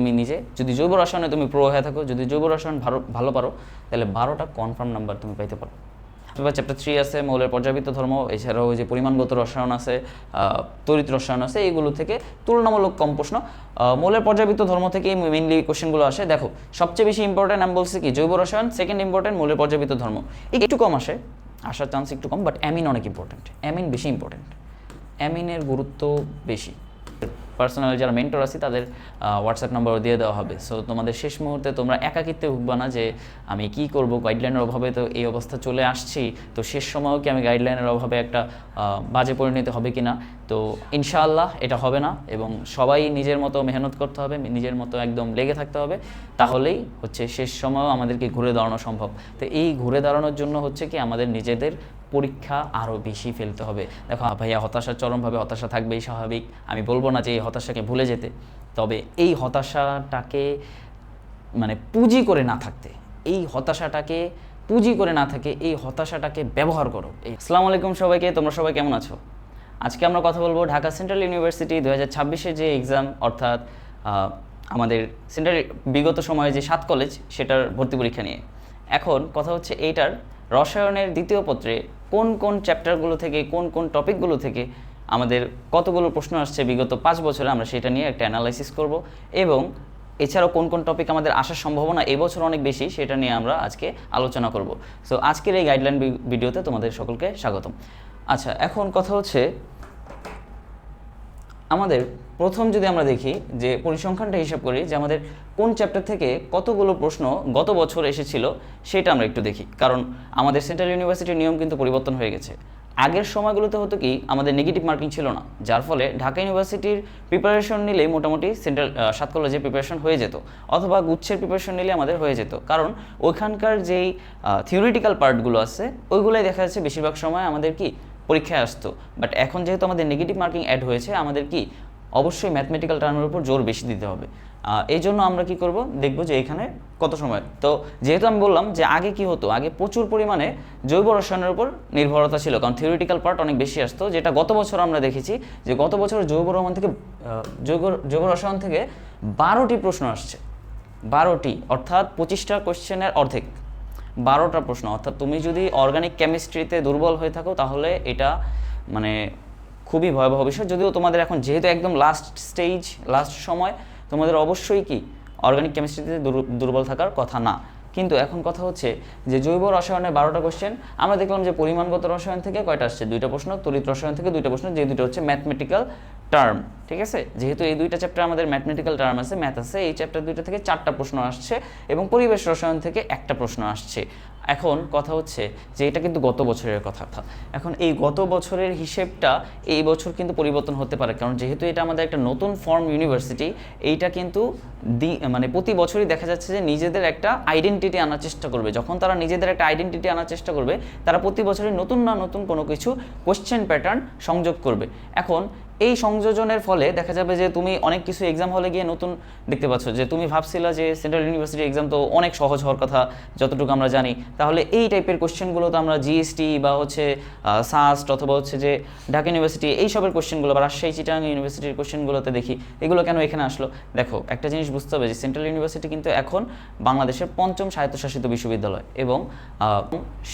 তুমি নিজে যদি জৈব রসায়নে তুমি প্রো হয়ে থাকো, যদি জৈব রসায়ন ভালো পারো, তাহলে 12টা কনফার্ম নাম্বার তুমি পাইতে পারো। এবার চ্যাপ্টার 3 আছে মৌলের পর্যাবৃত্ত ধর্ম, এছাড়াও ওই যে পরিমাণগত রসায়ন আছে, তড়িৎ রসায়ন আছে, এইগুলো থেকে তুলনামূলক কম প্রশ্ন। মৌলের পর্যাবৃত্ত ধর্ম থেকেই মেইনলি কোশ্চেনগুলো আসে। দেখো সবচেয়ে বেশি ইম্পর্টেন্ট আমি বলছি কি জৈব রসায়ন, সেকেন্ড ইম্পর্টেন্ট মৌলের পর্যাবৃত্ত ধর্ম, একটু কম আসে, আসার চান্স একটু কম, বাট অ্যামিন অনেক ইম্পর্টেন্ট, অ্যামিন বেশি ইম্পর্টেন্ট, অ্যামিনের গুরুত্ব বেশি। পার্সোনালি যারা মেন্টর আছে তাদের হোয়াটসঅ্যাপ নাম্বার দিয়ে দেওয়া হবে। সো তোমাদের শেষ মুহূর্তে তোমরা একাকিত্বে ভুগবা না যে আমি কি করব, গাইডলাইনের অভাবে তো এই অবস্থা চলে আসছি, তো শেষ সময়ও কি আমি গাইডলাইনের অভাবে একটা বাজে পরিণতি হবে কি না। তো ইনশাআল্লাহ এটা হবে না, এবং সবাই নিজের মতো মেহনত করতে হবে, নিজের মতো একদম লেগে থাকতে হবে, তাহলেই হচ্ছে শেষ সময়ও আমাদেরকে ঘুরে দাঁড়ানো সম্ভব। তো এই ঘুরে দাঁড়ানোর জন্য হচ্ছে কি আমাদের নিজেদের পরীক্ষা আরও বেশি ফেলতে হবে। দেখো ভাইয়া হতাশা, চরমভাবে হতাশা থাকবেই, স্বাভাবিক, আমি বলবো না যে এই হতাশাকে ভুলে যেতে, তবে এই হতাশাটাকে মানে পুঁজি করে না থাকতে, এই হতাশাটাকে পুঁজি করে না থাকে, এই হতাশাটাকে ব্যবহার করো। আসসালামু আলাইকুম সবাইকে, তোমরা সবাই কেমন আছো? আজকে আমরা কথা বলবো ঢাকা সেন্ট্রাল ইউনিভার্সিটি 2026-এর যে এক্সাম, অর্থাৎ আমাদের সেন্ট্রাল বিগত সময়ে যে 7 কলেজ সেটার ভর্তি পরীক্ষা নিয়ে। এখন কথা হচ্ছে এইটার রসায়নের দ্বিতীয় পত্রে কোন কোন চ্যাপ্টারগুলো থেকে, কোন কোন টপিকগুলো থেকে আমাদের কতগুলো প্রশ্ন আসছে বিগত 5 বছরে, আমরা সেটা নিয়ে একটা অ্যানালাইসিস করব, এবং এছাড়াও কোন কোন টপিক আমাদের আসার সম্ভাবনা এবছর অনেক বেশি, সেটা নিয়ে আমরা আজকে আলোচনা করব। সো আজকের এই গাইডলাইন ভিডিওতে তোমাদের সকলকে স্বাগতম। আচ্ছা, এখন কথা হচ্ছে আমাদের প্রথম যদি আমরা দেখি যে পরিসংখ্যানটা হিসাব করি যে আমাদের কোন চ্যাপ্টার থেকে কতগুলো প্রশ্ন গত বছর এসেছিল, সেটা আমরা একটু দেখি। কারণ আমাদের সেন্ট্রাল ইউনিভার্সিটির নিয়ম কিন্তু পরিবর্তন হয়ে গেছে। আগের সময়গুলোতে হতো কি আমাদের নেগেটিভ মার্কিং ছিল না, যার ফলে ঢাকা ইউনিভার্সিটির প্রিপারেশন নিলেই মোটামুটি সেন্ট্রাল 7 কলেজের প্রিপারেশন হয়ে যেত, অথবা গুচ্ছের প্রিপারেশন নিলে আমাদের হয়ে যেত, কারণ ওইখানকার যেই থিওরিটিক্যাল পার্টগুলো আছে ওইগুলোই দেখা যাচ্ছে বেশিরভাগ সময় আমাদের কি পরীক্ষায় আসতো। বাট এখন যেহেতু আমাদের নেগেটিভ মার্কিং অ্যাড হয়েছে, আমাদের কি অবশ্যই ম্যাথমেটিক্যাল টার্মের উপর জোর বেশি দিতে হবে। এই জন্য আমরা কি করব, দেখব যে এখানে কত সময়। তো যেহেতু আমি বললাম যে আগে কি হতো, আগে প্রচুর পরিমাণে জৈব রসায়নের উপর নির্ভরতা ছিল, কারণ থিওরিটিক্যাল পার্ট অনেক বেশি আসতো, যেটা গত বছর আমরা দেখেছি যে গত বছর জৈব রসায়ন থেকে 12টি প্রশ্ন আসছে, 12টি, অর্থাৎ 25টা কোশ্চেনের অর্ধেক, 12টা প্রশ্ন। অর্থাৎ তুমি যদি অর্গানিক কেমিস্ট্রিতে দুর্বল হয়ে থাকো তাহলে এটা মানে খুবই ভয়াবহ বিষয়। যদিও তোমাদের এখন যেহেতু একদম লাস্ট স্টেজ, লাস্ট সময়, তোমাদের অবশ্যই কি অর্গানিক কেমিস্ট্রিতে দুর্বল থাকার কথা না। কিন্তু এখন কথা হচ্ছে যে জৈব রসায়নে 12টা কোশ্চেন, আমরা দেখলাম যে পরিমাণগত রসায়ন থেকে কয়টা আসছে, 2টা প্রশ্ন, তড়িৎ রসায়ন থেকে 2টা প্রশ্ন, যে 2টা হচ্ছে ম্যাথমেটিক্যাল টার্ম, ঠিক আছে। যেহেতু এই 2টা চ্যাপ্টার আমাদের ম্যাথমেটিক্যাল টার্ম আছে, ম্যাথ আছে, এই চ্যাপ্টার 2টা থেকে 4টা প্রশ্ন আসছে, এবং পরিবেশ রসায়ন থেকে 1টা প্রশ্ন আসছে। এখন কথা হচ্ছে যে এটা কিন্তু গত বছরের কথা। এখন এই গত বছরের হিসেবটা এই বছর কিন্তু পরিবর্তন হতে পারে, কারণ যেহেতু এটা আমাদের একটা নতুন ফর্ম ইউনিভার্সিটি, এইটা কিন্তু মানে প্রতি বছরই দেখা যাচ্ছে যে নিজেদের একটা আইডেন্টিটি আনার চেষ্টা করবে। যখন তারা নিজেদের একটা আইডেন্টিটি আনার চেষ্টা করবে, তারা প্রতি বছরই নতুন না নতুন কোনো কিছু কোশ্চেন প্যাটার্ন সংযোগ করবে। এখন এই সংযোজনের ফলে দেখা যাবে যে তুমি অনেক কিছু এক্সাম হলে গিয়ে নতুন দেখতে পাচ্ছ, যে তুমি ভাবছিলা যে সেন্ট্রাল ইউনিভার্সিটি এক্সাম তো অনেক সহজ হওয়ার কথা যতটুকু আমরা জানি, তাহলে এই টাইপের কোশ্চেনগুলো তো আমরা জিএসটি বা হচ্ছে সাস্ট অথবা হচ্ছে যে ঢাকা ইউনিভার্সিটি এইসবের কোশ্চেনগুলো বা রাজশাহী চিটাগাং ইউনিভার্সিটির কোশ্চেনগুলোতে দেখি, এগুলো কেন এখানে আসলো। দেখো একটা জিনিস বুঝতে হবে যে সেন্ট্রাল ইউনিভার্সিটি কিন্তু এখন বাংলাদেশের 5ম স্বায়ত্তশাসিত বিশ্ববিদ্যালয় এবং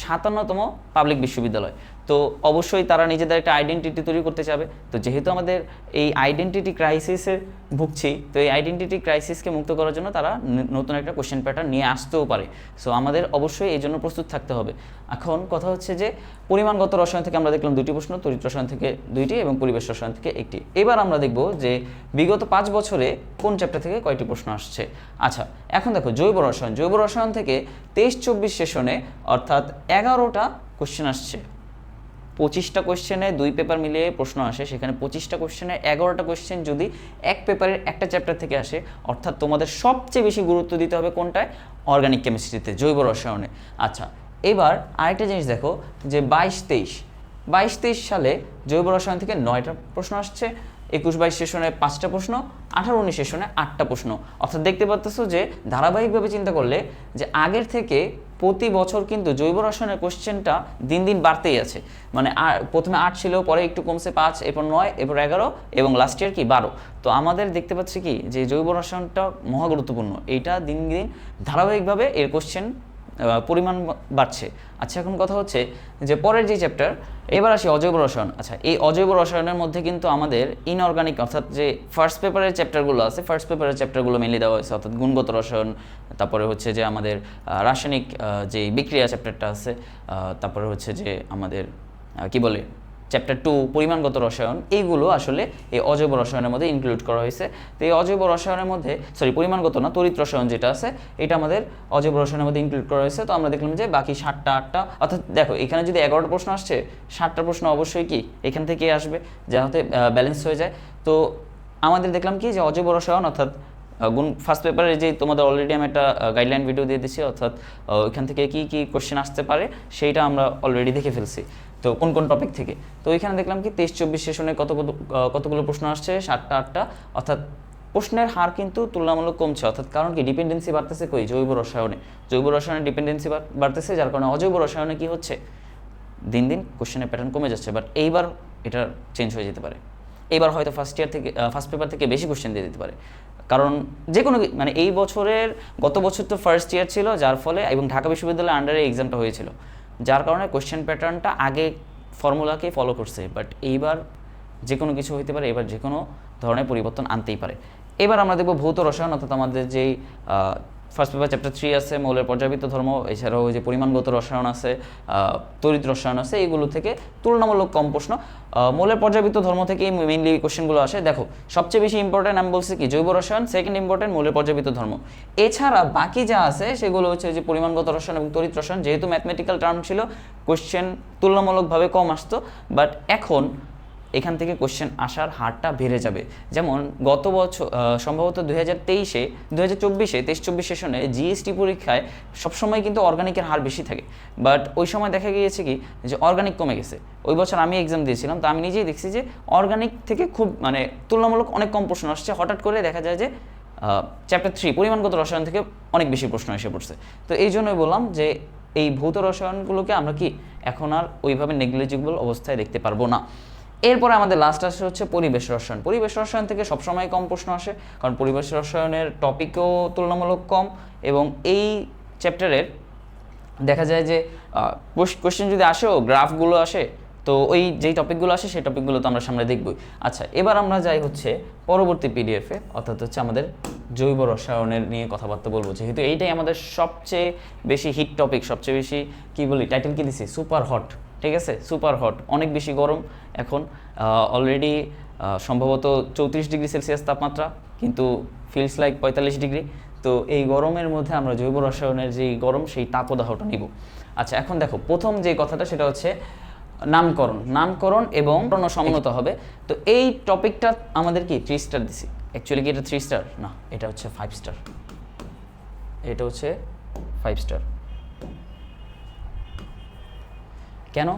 57তম পাবলিক বিশ্ববিদ্যালয়। তো অবশ্যই তারা নিজেদের একটা আইডেন্টিটি তৈরি করতে চাবে। তো যেহেতু আমাদের এই আইডেন্টিটি ক্রাইসিসে ভুগছি, তো এই আইডেন্টিটি ক্রাইসিসকে মুক্ত করার জন্য তারা নতুন একটা কোশ্চেন প্যাটার্ন নিয়ে আসতেও পারে। সো আমাদের অবশ্যই এই জন্য প্রস্তুত থাকতে হবে। এখন কথা হচ্ছে যে পরিমাণগত রসায়ন থেকে আমরা দেখলাম 2টি প্রশ্ন, তড়িৎ রসায়ন থেকে 2টি, এবং পরিবেশ রসায়ন থেকে 1টি। এবার আমরা দেখব যে বিগত 5 বছরে কোন চ্যাপ্টার থেকে কয়টি প্রশ্ন আসছে। আচ্ছা, এখন দেখো জৈব রসায়ন থেকে 23-24 সেশনে অর্থাৎ 11টা কোশ্চেন আসছে। 25টা কোশ্চেনে 2 পেপার মিলিয়ে প্রশ্ন আসে, সেখানে 25টা কোশ্চেনে 11টা কোশ্চেন যদি এক পেপারের একটা চ্যাপ্টার থেকে আসে, অর্থাৎ তোমাদের সবচেয়ে বেশি গুরুত্ব দিতে হবে কোনটায়, অর্গানিক কেমিস্ট্রিতে, জৈব রসায়নে। আচ্ছা, এবার আরেকটা জিনিস দেখো যে 22-23 সালে জৈব রসায়ন থেকে 9টা প্রশ্ন আসছে, 21-22 সেশনে 5টা প্রশ্ন, 18-19 সেশনে 8টা প্রশ্ন। অর্থাৎ দেখতে পাচ্ছ যে ধারাবাহিকভাবে চিন্তা করলে যে আগের থেকে প্রতি বছর কিন্তু জৈব রসায়নের কোশ্চেনটা দিন দিন বাড়তেই আছে, মানে প্রথমে 8 ছিল, পরে একটু কমছে 5, এরপর 9, এরপর 11 এবং লাস্ট ইয়ার কি 12। তো আমাদের দেখতে পাচ্ছি কি যে জৈব রসায়নটা মহা গুরুত্বপূর্ণ, এইটা দিন দিন ধারাবাহিকভাবে এর কোশ্চেন পরিমাণ বাড়ছে। আচ্ছা, এখন কথা হচ্ছে যে পরের যে চ্যাপ্টার, এবার আসি অজৈব রসায়ন। আচ্ছা, এই অজৈব রসায়নের মধ্যে কিন্তু আমাদের ইনঅর্গানিক অর্থাৎ যে ফার্স্ট পেপারের চ্যাপ্টারগুলো আছে, ফার্স্ট পেপারের চ্যাপ্টারগুলো মেনলি দেওয়া হয়েছে, অর্থাৎ গুণগত রসায়ন, তারপরে হচ্ছে যে আমাদের রাসায়নিক যে বিক্রিয়া চ্যাপ্টারটা আছে, তারপরে হচ্ছে যে আমাদের কি বলে চ্যাপ্টার 2 পরিমাণগত রসায়ন, এইগুলো আসলে এই অজৈব রসায়নের মধ্যে ইনক্লুড করা হয়েছে। তো এই অজৈব রসায়নের মধ্যে পরিমাণগত না, তড়িৎ রসায়ন যেটা আছে এটা আমাদের অজৈব রসায়নের মধ্যে ইনক্লুড করা হয়েছে। তো আমরা দেখলাম যে বাকি 7টা 8টা, অর্থাৎ দেখো এখানে যদি 11টা প্রশ্ন আসছে, 7টা প্রশ্ন অবশ্যই কি এখান থেকে আসবে, যাতে ব্যালেন্স হয়ে যায়। তো আমাদের দেখলাম কি যে অজৈব রসায়ন অর্থাৎ ফার্স্ট পেপারে যে তোমাদের অলরেডি আমি একটা গাইডলাইন ভিডিও দিয়ে দিচ্ছি, অর্থাৎ ওইখান থেকে কি কি কোশ্চেন আসতে পারে সেইটা আমরা অলরেডি দেখে ফেলছি। তো কোন কোন টপিক থেকে, তো এখানে দেখলাম কি 23-24 সেশনে কতগুলো প্রশ্ন আসছে, 7টা 8টা, অর্থাৎ প্রশ্নের হার কিন্তু তুলনামূলক কমছে। অর্থাৎ কারণ কি ডিপেন্ডেন্সি বাড়তেছে কই জৈব রসায়নে, জৈব রসায়নে ডিপেন্ডেন্সি বাড়তেছে, যার কারণে অজৈব রসায়নে কি হচ্ছে দিন দিন কোশ্চেনের প্যাটার্ন কমে যাচ্ছে। বাট এইবার এটা চেঞ্জ হয়ে যেতে পারে, এইবার হয়তো ফার্স্ট পেপার থেকে বেশি কোশ্চেন দিয়ে দিতে পারে, কারণ যে কোনো মানে এই বছরের গত বছর তো ফার্স্ট ইয়ার ছিল, যার ফলে এবং ঢাকা বিশ্ববিদ্যালয়ের আন্ডারে এক্সামটা হয়েছিল, যার কারণে কোশ্চেন প্যাটার্নটা আগে ফর্মুলাকেই ফলো করছে। বাট এইবার যে কোনো কিছু হইতে পারে, এবার যে কোনো ধরনের পরিবর্তন আনতেই পারে। এবার আমরা দেখব ভৌত রসায়ন, অর্থাৎ আমাদের যেই ফার্স্ট পেপার চ্যাপ্টার 3 আছে মৌলের পর্যাবৃত্ত ধর্ম, এছাড়াও যে পরিমাণগত রসায়ন আছে, তড়িৎ রসায়ন আছে, এইগুলো থেকে তুলনামূলক কম প্রশ্ন। মৌলের পর্যাবৃত্ত ধর্ম থেকেই মেইনলি কোশ্চেনগুলো আসে। দেখো সবচেয়ে বেশি ইম্পর্টেন্ট আমি বলছি কি জৈব রসায়ন, সেকেন্ড ইম্পর্টেন্ট মৌলের পর্যাবৃত্ত ধর্ম। এছাড়া বাকি যা আছে সেগুলো হচ্ছে যে পরিমাণগত রসায়ন এবং তড়িৎ রসায়ন, যেহেতু ম্যাথমেটিক্যাল টার্ম ছিল কোশ্চেন তুলনামূলকভাবে কম আসতো, বাট এখন এখান থেকে কোশ্চেন আসার হারটা বেড়ে যাবে। যেমন গত বছর সম্ভবত 23-24 সেশনে জিএসটি পরীক্ষায় সবসময় কিন্তু অর্গানিকের হার বেশি থাকে, বাট ওই সময় দেখা গিয়েছে কি যে অর্গানিক কমে গেছে। ওই বছর আমি এক্সাম দিয়েছিলাম, তো আমি নিজেই দেখছি যে অর্গানিক থেকে খুব মানে তুলনামূলক অনেক কম প্রশ্ন আসছে। হঠাৎ করে দেখা যায় যে চ্যাপ্টার 3 পরিমাণগত রসায়ন থেকে অনেক বেশি প্রশ্ন এসে পড়ছে। তো এই জন্যই বললাম যে এই ভৌত রসায়নগুলোকে আমরা কি এখন আর ওইভাবে নেগলিজিবল অবস্থায় দেখতে পারবো না। এরপরে আমাদের লাস্ট আসে হচ্ছে পরিবেশ রসায়ন। পরিবেশ রসায়ন থেকে সবসময় কম প্রশ্ন আসে, কারণ পরিবেশ রসায়নের টপিকও তুলনামূলক কম, এবং এই চ্যাপ্টারের দেখা যায় যে কোশ্চেন যদি আসেও গ্রাফগুলো আসে, তো ওই যেই টপিকগুলো আসে সেই টপিকগুলো তো আমরা সামনে দেখবই। আচ্ছা, এবার আমরা যাই হচ্ছে পরবর্তী পিডিএফে, অর্থাৎ হচ্ছে আমাদের জৈব রসায়নের নিয়ে কথাবার্তা বলবো, যেহেতু এইটাই আমাদের সবচেয়ে বেশি হিট টপিক, সবচেয়ে বেশি কি বলি টাইটেল কি দিছি, সুপার হট। ঠিক আছে, সুপার হট, অনেক বেশি গরম এখন, অলরেডি সম্ভবত 34 ডিগ্রি সেলসিয়াস তাপমাত্রা, কিন্তু ফিলস লাইক 45 ডিগ্রি। তো এই গরমের মধ্যে আমরা জৈব রসায়নের যেই গরম সেই তাপদাহটা নিব। আচ্ছা, এখন দেখো প্রথম যে কথাটা সেটা হচ্ছে নামকরণ এবং সমন্বত হবে। তো এই টপিকটা আমাদের কি 3 স্টার দিছি, অ্যাকচুয়ালি কি এটা 3 স্টার না, এটা হচ্ছে 5 স্টার, এটা হচ্ছে 5 স্টার। কেন?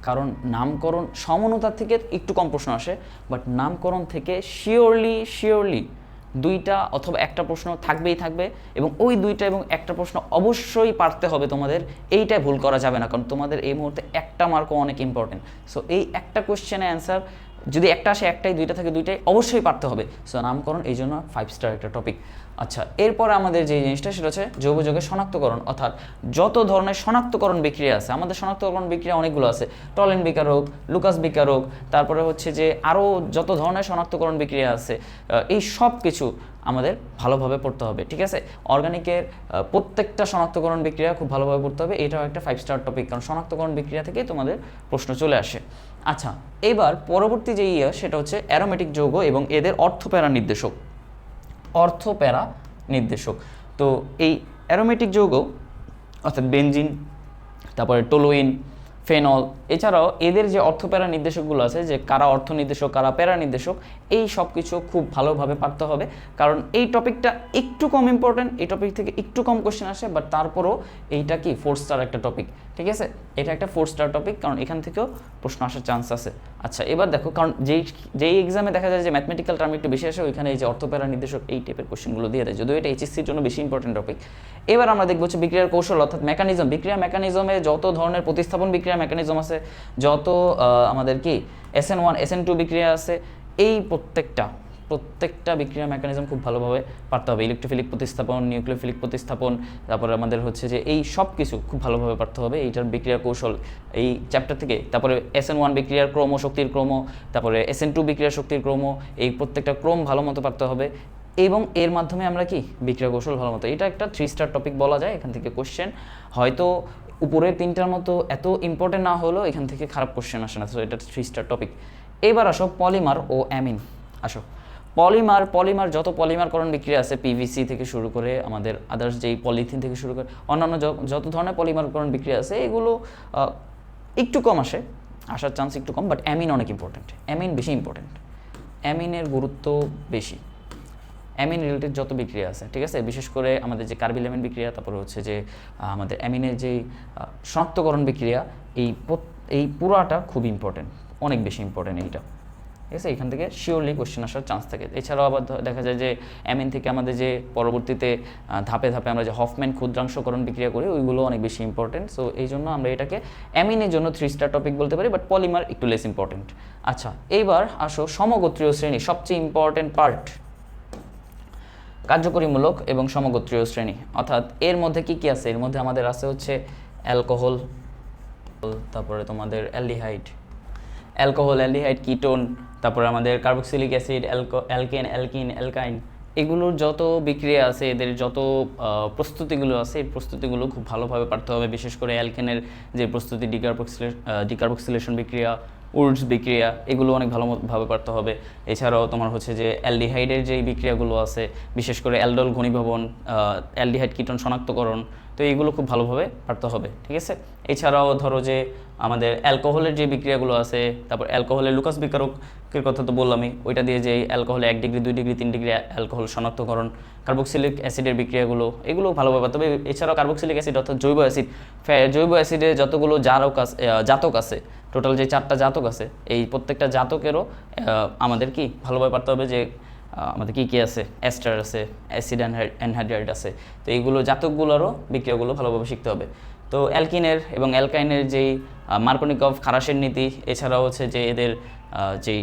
কারণ নামকরণ সমনতার থেকে একটু কম প্রশ্ন আসে, বাট নামকরণ থেকে শিওরলি 2টা অথবা 1টা প্রশ্ন থাকবে, এবং ওই 2টা এবং 1টা প্রশ্ন অবশ্যই পারতে হবে তোমাদের, এইটাই ভুল করা যাবে না, কারণ তোমাদের এই মুহূর্তে 1টা মার্কও অনেক ইম্পর্টেন্ট। সো এই একটা কোশ্চেনের অ্যান্সার যদি একটা আসে একটাই, 2টা থাকে 2টাই অবশ্যই পারতে হবে। সো নামকরণ এই জন্য 5 স্টার একটা টপিক। আচ্ছা, এরপরে আমাদের যে জিনিসটা সেটা হচ্ছে জৈব যৌগের শনাক্তকরণ, অর্থাৎ যত ধরনের শনাক্তকরণ বিক্রিয়া আছে, আমাদের শনাক্তকরণ বিক্রিয়া অনেকগুলো আছে, টলেন বিকারক, লুকাস বিকারক, তারপরে হচ্ছে যে আরও যত ধরনের শনাক্তকরণ বিক্রিয়া আছে, এই সব কিছু আমাদের ভালোভাবে পড়তে হবে। ঠিক আছে, অর্গানিকের প্রত্যেকটা শনাক্তকরণ বিক্রিয়া খুব ভালোভাবে পড়তে হবে, এটাও একটা 5 স্টার টপিক, কারণ শনাক্তকরণ বিক্রিয়া থেকে তোমাদের প্রশ্ন চলে আসে। আচ্ছা, এবার পরবর্তী যে সেটা হচ্ছে অ্যারোমেটিক যৌগ এবং এদের অর্থপ্যারা নির্দেশক। তো এই অ্যারোমেটিক যৌগ অর্থাৎ বেনজিন, তারপরে টোলুইন, ফেনল, এছাড়াও এদের যে অর্থপ্যারা নির্দেশকগুলো আছে, যে কারা অর্থ নির্দেশক কারা প্যারা নির্দেশক, এই সব কিছু খুব ভালোভাবে পারতে হবে, কারণ এই টপিকটা একটু কম ইম্পর্টেন্ট, এই টপিক থেকে একটু কম কোশ্চেন আসে, বাট তারপরও এইটা কি 4 স্টার একটা টপিক, ঠিক আছে, এটা একটা 4 স্টার টপিক, কারণ এখান থেকেও প্রশ্ন আসার চান্স আছে। আচ্ছা এবার দেখো, কারণ যেই এক্সামে দেখা যায় যে ম্যাথমেটিক্যাল টার্ম একটু বেশি আসে, ওইখানে এই যে অর্থপ্যারা নির্দেশক এই টাইপের কোশ্চেনগুলো দিয়ে দেয়, যদিও এটা এইচএসসির জন্য বেশি ইম্পর্টেন্ট টপিক। এবার আমরা দেখবো হচ্ছে বিক্রিয়ার কৌশল অর্থাৎ মেকানিজম। বিক্রিয়া মেকানিজমে যত ধরনের প্রতিস্থাপন বিক্রিয়া মেকানিজম আছে, যত আমাদের কি SN1 SN2 বিক্রিয়া আছে, এই প্রত্যেকটা বিক্রিয়া মেকানিজম খুব ভালোভাবে পারতে হবে। ইলেকট্রোফিলিক প্রতিস্থাপন, নিউক্লিওফিলিক প্রতিস্থাপন, তারপরে আমাদের হচ্ছে যে এই সব কিছু খুব ভালোভাবে পারতে হবে। এইটার বিক্রিয়ার কৌশল এই চ্যাপ্টার থেকে, তারপরে SN1 বিক্রিয়ার ক্রম, শক্তির ক্রম, তারপরে SN2 বিক্রিয়ার শক্তির ক্রম, এই প্রত্যেকটা ক্রম ভালো মতো পারতে হবে, এবং এর মাধ্যমে আমরা কি বিক্রিয়া কৌশল ভালো মতো, এটা একটা 3 স্টার টপিক বলা যায়। এখান থেকে কোশ্চেন হয়তো উপরের 3টার মতো এত ইম্পর্টেন্ট না হলেও এখান থেকে খারাপ কোশ্চেন আসে না, তো এটা 3 স্টার টপিক। এবার আসো পলিমার ও অ্যামিন। আসো পলিমার যত পলিমারকরণ বিক্রিয়া আছে, PVC থেকে শুরু করে আমাদের আদার্স যেই পলিথিন থেকে শুরু করে অন্যান্য যত ধরনের পলিমারকরণ বিক্রিয়া আছে, এগুলো একটু কম আসার চান্স একটু কম, বাট অ্যামিন অনেক ইম্পর্টেন্ট, অ্যামিন বেশি ইম্পর্টেন্ট, অ্যামিনের গুরুত্ব বেশি। অ্যামিন রিলেটেড যত বিক্রিয়া আছে, ঠিক আছে, বিশেষ করে আমাদের যে কার্বিলামিন বিক্রিয়া, তারপরে হচ্ছে যে আমাদের অ্যামিনের যে শনাক্তকরণ বিক্রিয়া, এই পুরাটা খুব ইম্পর্টেন্ট, অনেক বেশি ইম্পর্টেন্ট এইটা, ঠিক আছে, এখান থেকে শিওরলি কোশ্চেন আসার চান্স থাকে। এছাড়াও আবার দেখা যায় যে অ্যামিন থেকে আমাদের যে পরবর্তীতে ধাপে ধাপে আমরা যে হফম্যান ক্ষুদ্রাংশকরণ বিক্রিয়া করি, ওইগুলো অনেক বেশি ইম্পর্টেন্ট। সো এই জন্য আমরা এটাকে অ্যামিনের জন্য 3 স্টার টপিক বলতে পারি, বাট পলিমার একটু লেস ইম্পর্টেন্ট। আচ্ছা এইবার আসো সমগোত্রীয় শ্রেণী, সবচেয়ে ইম্পর্টেন্ট পার্ট, কার্যকরীমূলক এবং সমগোত্রীয় শ্রেণী, অর্থাৎ এর মধ্যে কি কি আছে, এর মধ্যে আমাদের আছে হচ্ছে অ্যালকোহল, তারপরে তোমাদের অ্যালডিহাইড, কিটোন, তারপরে আমাদের কার্বক্সিলিক অ্যাসিড, অ্যালকেন, অ্যালকিন, অ্যালকাইন, এগুলোর যত বিক্রিয়া আছে, এদের যত প্রস্তুতিগুলো আছে, এই প্রস্তুতিগুলো খুব ভালোভাবে পারতে হবে। বিশেষ করে অ্যালকেনের যে প্রস্তুতি, ডিকার্বক্সিলেশন বিক্রিয়া, উডস বিক্রিয়া, এগুলো অনেক ভালোভাবে পারতে হবে। এছাড়াও তোমার হচ্ছে যে অ্যালডিহাইডের যেই বিক্রিয়াগুলো আছে, বিশেষ করে অ্যালডল ঘনীভবন, অ্যালডিহাইড কিটোন শনাক্তকরণ, তো এইগুলো খুব ভালোভাবে পারতে হবে, ঠিক আছে। এছাড়াও ধরো যে আমাদের অ্যালকোহলের যে বিক্রিয়াগুলো আছে, তারপর অ্যালকোহলের লুকাস বিকারকের কথা তো বললামই, ওইটা দিয়ে যে অ্যালকোহলে 1 ডিগ্রি 2 ডিগ্রি 3 ডিগ্রি অ্যালকোহল শনাক্তকরণ, কার্বক্সিলিক অ্যাসিডের বিক্রিয়াগুলো, এগুলো ভালোভাবে পারতে হবে। এছাড়াও কার্বক্সিলিক অ্যাসিড অর্থাৎ জৈব অ্যাসিডে যতগুলো জাতক আছে, টোটাল যে 4টা জাতক আছে, এই প্রত্যেকটা জাতকেরও আমাদের কি ভালোভাবে পারতে হবে যে আমাদের কী কী আছে, অ্যাস্টার আছে, অ্যাসিড অ্যানহাইড্রাইড আছে, তো এইগুলো জাতকগুলোরও বিক্রিয়াগুলো ভালোভাবে শিখতে হবে। তো অ্যালকিনের এবং অ্যালকাইনের যেই মার্কোনিকভ খারাসের নীতি, এছাড়াও হচ্ছে যে এদের যেই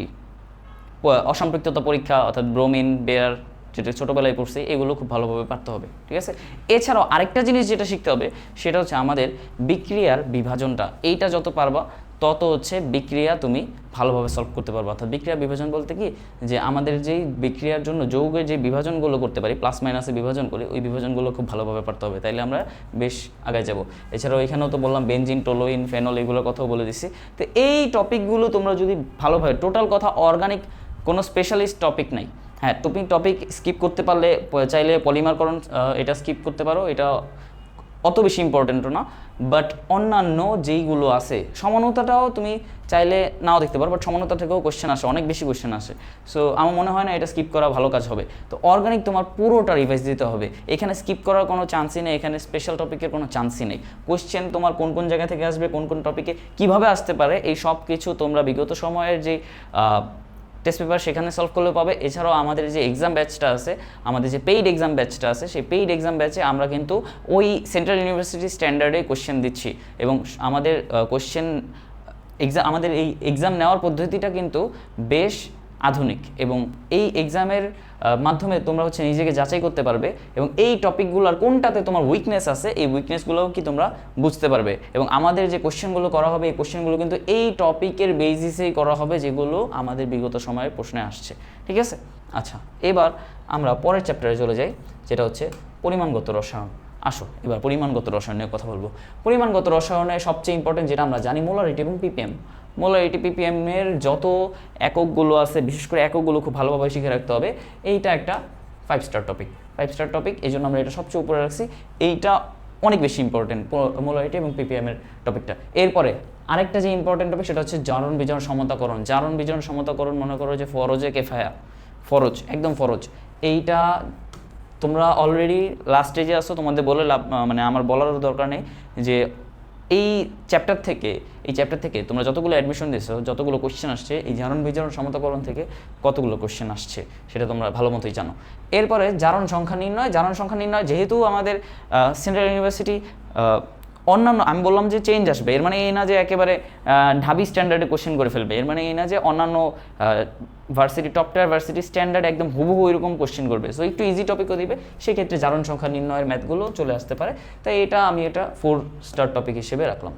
অসম্পৃক্ততা পরীক্ষা অর্থাৎ ব্রোমিন, বেয়ার, যেটা ছোটোবেলায় পড়ছি, এগুলো খুব ভালোভাবে পারতে হবে, ঠিক আছে। এছাড়াও আরেকটা জিনিস যেটা শিখতে হবে, সেটা হচ্ছে আমাদের বিক্রিয়ার বিভাজনটা, এইটা যত পারবা তত হচ্ছে বিক্রিয়া তুমি ভালোভাবে সলভ করতে পারবো। অর্থাৎ বিক্রিয়া বিভাজন বলতে কি, যে আমাদের যেই বিক্রিয়ার জন্য যৌগের যে বিভাজনগুলো করতে পারি, প্লাস মাইনাসে বিভাজন করি, ওই বিভাজনগুলো খুব ভালোভাবে পারতে হবে, তাইলে আমরা বেশ আগায় যাব। এছাড়াও এখানেও তো বললাম বেনজিন, টোলোইন, ফেনল, এগুলোর কথাও বলে দিচ্ছি। তো এই টপিকগুলো তোমরা যদি ভালোভাবে, টোটাল কথা অর্গানিক কোনো স্পেশালিস্ট টপিক নাই। হ্যাঁ, তুমি টপিক স্কিপ করতে পারলে চাইলে পলিমারকরণ এটা স্কিপ করতে পারো, এটা অত বেশি ইম্পর্টেন্টও না, বাট অন্যান্য যেইগুলো আছে, সমানতাটাও তুমি চাইলে নাও দেখতে পারো, বাট সমানতা থেকেও কোশ্চেন আসে, অনেক বেশি কোশ্চেন আসে। সো আমার মনে হয় না এটা স্কিপ করা ভালো কাজ হবে। তো অর্গানিক তোমার পুরোটা রিভাইজ দিতে হবে, এখানে স্কিপ করার কোনো চান্সই নেই, এখানে স্পেশাল টপিকের কোনো চান্সই নেই। কোশ্চেন তোমার কোন কোন জায়গা থেকে আসবে, কোন কোন টপিকে কীভাবে আসতে পারে, এই সব কিছু তোমরা বিগত সময়ের যে টেস্ট পেপার সেখানে সলভ করলে পাবে। এছাড়াও আমাদের যে এক্সাম ব্যাচটা আছে, আমাদের যে পেইড এক্সাম ব্যাচটা আছে, সেই পেইড এক্সাম ব্যাচে আমরা কিন্তু ওই সেন্ট্রাল ইউনিভার্সিটি স্ট্যান্ডার্ডে কোশ্চেন দিচ্ছি, এবং আমাদের আমাদের এই এক্সাম নেওয়ার পদ্ধতিটা কিন্তু বেশ আধুনিক, এবং এই এক্সামের মাধ্যমে তোমরা হচ্ছে নিজেকে যাচাই করতে পারবে, এবং এই টপিকগুলোর কোনটাতে তোমার উইকনেস আছে, এই উইকনেসগুলোও কি তোমরা বুঝতে পারবে। এবং আমাদের যে কোশ্চেনগুলো করা হবে, এই কোশ্চেনগুলো কিন্তু এই টপিকের বেসিসেই করা হবে, যেগুলো আমাদের বিগত সময়ের প্রশ্নে আসছে, ঠিক আছে। আচ্ছা, এবার আমরা পরের চ্যাপ্টারে চলে যাই, যেটা হচ্ছে পরিমাণগত রসায়ন। আসো এবার পরিমাণগত রসায়নের কথা বলবো। পরিমাণগত রসায়নে সবচেয়ে ইম্পর্টেন্ট যেটা আমরা জানি, মোলারিটি এবং পিপিএম। মোলারিটি পিপিএমের যত এককগুলো আছে, বিশেষ করে এককগুলো খুব ভালোভাবে শিখে রাখতে হবে। এইটা একটা 5 স্টার টপিক, এই জন্য আমরা এটা সবচেয়ে উপরে রাখছি। এইটা অনেক বেশি ইম্পর্টেন্ট মোলারিটি এবং পিপিএমের টপিকটা। এরপরে আরেকটা যে ইম্পর্টেন্ট টপিক সেটা হচ্ছে জারণ বিজারণ সমতাকরণ। জারণ বিজারণ সমতাকরণ মনে করো যে ফরজে কেফায়া, ফরজ, একদম ফরজ। এইটা তোমরা অলরেডি লাস্ট স্টেজে আসো, তোমাদের বলে লাভ মানে আমার বলার দরকার নেই যে এই চ্যাপ্টার থেকে তোমরা যতগুলো অ্যাডমিশন দিয়েছো, যতগুলো কোশ্চেন আসছে এই জারণ বিজারণ সমতাকরণ থেকে কতগুলো কোশ্চেন আসছে সেটা তোমরা ভালো মতোই জানো। এরপরে জারণ সংখ্যা নির্ণয় যেহেতু আমাদের সেন্ট্রাল ইউনিভার্সিটি অন্যান্য, আমি বললাম যে চেঞ্জ আসবে, এর মানে এই না যে একেবারে ঢাবি স্ট্যান্ডার্ডে কোশ্চেন করে ফেলবে, এর মানে এই না যে অন্যান্য varsity top tyre varsity standard একদম হুবহু এরকম কোশ্চেন করবে। সো একটু ইজি টপিকও দিবে, সেক্ষেত্রে জারণ সংখ্যা নির্ণয়ের ম্যাথগুলো চলে আসতে পারে। তাই আমি এটা 4 স্টার টপিক হিসেবে রাখলাম।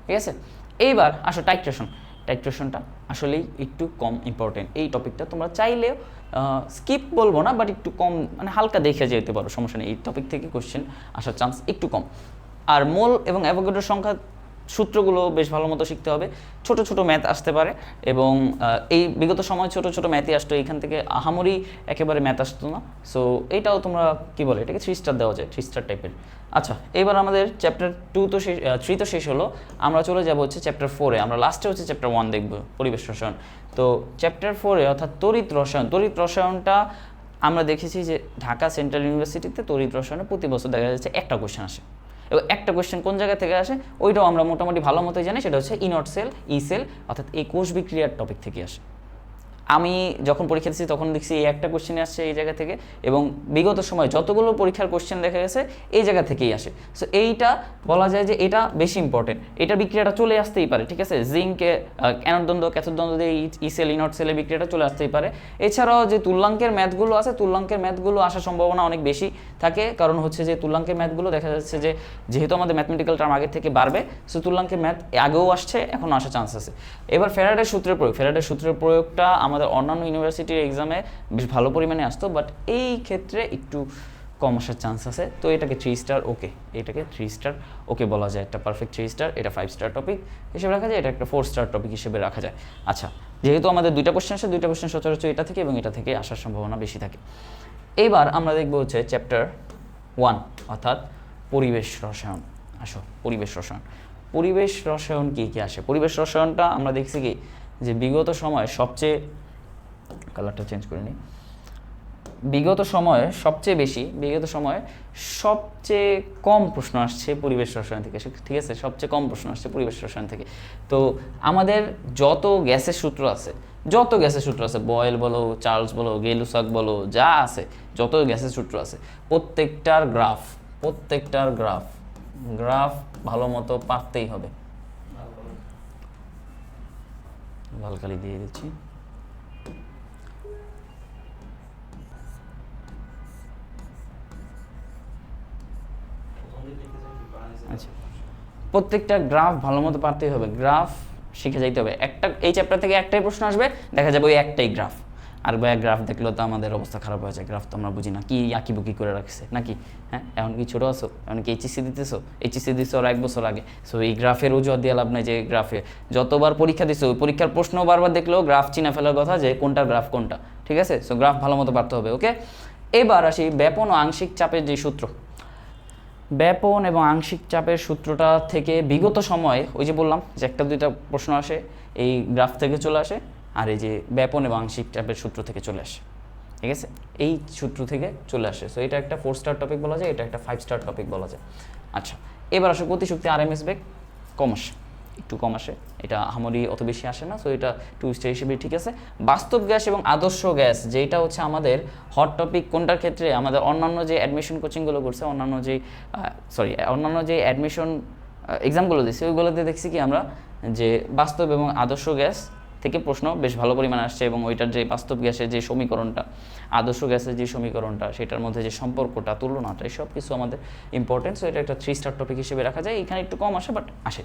ঠিক আছে, এইবার আসো টাইট্রেশনটা আসলেই একটু কম ইম্পর্টেন্ট। এই টপিকটা তোমরা চাইলেও স্কিপ বলবো না, বাট একটু কম মানে হালকা দেখে যেতে পারো, সমস্যা নেই। এই টপিক থেকে কোশ্চেন আসার চান্স একটু কম। আর মোল এবং অ্যাভোগাড্রোর সংখ্যা সূত্রগুলো বেশ ভালো মতো শিখতে হবে। ছোট ছোট ম্যাথ আসতে পারে এবং এই বিগত সময় ছোট ছোট ম্যাথই আসতো, এইখান থেকে আহামরি একেবারে ম্যাথ আসতো না। সো এইটাও তোমরা কী বলে, এটাকে 3 স্টার দেওয়া যায়, 3 স্টার টাইপের। আচ্ছা, এবার আমাদের চ্যাপ্টার 3 তো শেষ হলো, আমরা চলে যাব হচ্ছে চ্যাপ্টার 4-এ। আমরা লাস্টে হচ্ছে চ্যাপ্টার 1 দেখব, পরিবেশ রসায়ন। তো চ্যাপ্টার 4-এ অর্থাৎ তড়িৎ রসায়নটা আমরা দেখেছি যে ঢাকা সেন্ট্রাল ইউনিভার্সিটিতে তড়িৎ রসায়নে প্রতি বছর দেখা যাচ্ছে একটা কোশ্চেন আসে, এবং একটা কোশ্চেন কোন জায়গা থেকে আসে ওইটাও আমরা মোটামুটি ভালো মতোই জানি, সেটা হচ্ছে ইনট সেল, ই সেল, অর্থাৎ এই কোষ বিক্রিয়ার টপিক থেকে আসে। আমি যখন পরীক্ষা দিচ্ছি তখন দেখছি এই একটা কোশ্চেন আসছে এই জায়গা থেকে, এবং বিগত সময় যতগুলো পরীক্ষার কোশ্চেন দেখা গেছে এই জায়গা থেকেই আসে। সো এইটা বলা যায় যে এটা বেশি ইম্পর্টেন্ট, এটা বিক্রিয়াটা চলে আসতেই পারে। ঠিক আছে, জিঙ্কে অ্যানোদ্বন্দ্ব ক্যাথোদ্বন্দ্ব দিয়ে ই সেল ইনট সেলের বিক্রিয়াটা চলে আসতেই পারে। এছাড়াও যে তুল্যাঙ্কের ম্যাথগুলো আছে, তুল্যাঙ্কের ম্যাথগুলো আসার সম্ভাবনা অনেক বেশি থাকে, কারণ হচ্ছে যে তুল্যাঙ্কের ম্যাথগুলো দেখা যাচ্ছে যে যেহেতু আমাদের ম্যাথমেটিক্যাল টার্ম আগের থেকে বাড়বে, সো তুল্যাঙ্কের ম্যাথ আগেও আসছে, এখনও আসার চান্স আছে। এবার ফ্যারাডের সূত্রের প্রয়োগটা আমাদের অন্যান্য ইউনিভার্সিটির এক্সামে বেশ ভালো পরিমাণে আসতো, বাট এই ক্ষেত্রে একটু কম আসার চান্স আছে। তো এটাকে 3 স্টার ওকে, এটাকে 3 স্টার ওকে বলা যায়, একটা পারফেক্ট 3 স্টার। এটা 5 স্টার টপিক হিসেবে রাখা যায়, এটা একটা 4 স্টার টপিক হিসেবে রাখা যায়। আচ্ছা, যেহেতু আমাদের 2টা কোশ্চেন আসে, 2টা কোশ্চেন সচরাচর এটা থেকে এবং এটা থেকে আসার সম্ভাবনা বেশি থাকে। এইবার আমরা দেখবো হচ্ছে চ্যাপ্টার 1 অর্থাৎ পরিবেশ রসায়ন। আসো, পরিবেশ রসায়ন কী কী আসে? পরিবেশ রসায়নটা আমরা দেখছি কি যে বিগত সময়ে সবচেয়ে, কালারটা চেঞ্জ করে নিই, বিগত সময়ে সবচেয়ে কম প্রশ্ন আসছে পরিবেশ রসায়ন থেকে। ঠিক আছে, সবচেয়ে কম প্রশ্ন আসছে পরিবেশ রসায়ন থেকে। তো আমাদের যত গ্যাসের সূত্র আছে, বয়েল বলো, চার্লস বলো, গেলুসাক বলো, যা আছে, যত গ্যাসের সূত্র আছে, প্রত্যেকটার গ্রাফ ভালো মতো পারতেই হবে। লাল কালি দিয়ে দিচ্ছি। আচ্ছা, প্রত্যেকটা গ্রাফ ভালো মতো পারতেই হবে, গ্রাফ শিখে যাইতে হবে। এই চ্যাপ্টার থেকে একটাই প্রশ্ন আসবে, দেখা যাবে ওই একটাই গ্রাফ। আর ভাইয়া গ্রাফ দেখলেও তো আমাদের অবস্থা খারাপ হয়ে যায়, গ্রাফ তো আমরা বুঝি না, কি আঁকিবুকি করে রাখছে নাকি? হ্যাঁ, এখন কি ছোটো আছো, এখন কি এইচএসসি দিতেছো আর 1 বছর আগে। সো এই গ্রাফের অজুহাত দিয়ে লাভ নাই, যে গ্রাফে যতবার পরীক্ষা দিছো ওই পরীক্ষার প্রশ্ন বারবার দেখলেও গ্রাফ চিনা ফেলার কথা, যে কোনটা গ্রাফ কোনটা। ঠিক আছে, সো গ্রাফ ভালো মতো পারতে হবে। ওকে, এবার আসি ব্যাপন ও আংশিক চাপের যে সূত্র। ব্যাপন এবং আংশিক চাপের সূত্রটা থেকে বিগত সময়ে ওই যে বললাম যে 1-2টা প্রশ্ন আসে এই গ্রাফ থেকে চলে আসে, আর এই যে ব্যাপন এবং আংশিক চাপের সূত্র থেকে চলে আসে। ঠিক আছে, এই সূত্র থেকে চলে আসে। সো এটা একটা 4 স্টার টপিক বলা যায়, এটা একটা 5 স্টার টপিক বলা যায়। আচ্ছা, এবার আসে গতিশক্তি আরএমএস বেগ, একটু কম আসে, এটা আহামরি অত বেশি আসে না। সো এটা 2 স্টার হিসেবে ঠিক আছে। বাস্তব গ্যাস এবং আদর্শ গ্যাস, যেটা হচ্ছে আমাদের হট টপিক, কোনটার ক্ষেত্রে আমাদের অন্যান্য যে অ্যাডমিশন কোচিংগুলো করছে, অন্যান্য যে অ্যাডমিশন এক্সামগুলো দিচ্ছে, ওইগুলোতে দেখছি কি আমরা যে বাস্তব এবং আদর্শ গ্যাস থেকে প্রশ্ন বেশ ভালো পরিমাণে আসছে, এবং ওইটার যে বাস্তব গ্যাসের যে সমীকরণটা, আদর্শ গ্যাসের যে সমীকরণটা, সেটার মধ্যে যে সম্পর্কটা, তুলনাটা, সব কিছু আমাদের ইম্পর্টেন্ট। সো এটা একটা 3 স্টার টপিক হিসেবে রাখা যায়। এখানে একটু কম আসে, বাট আসে।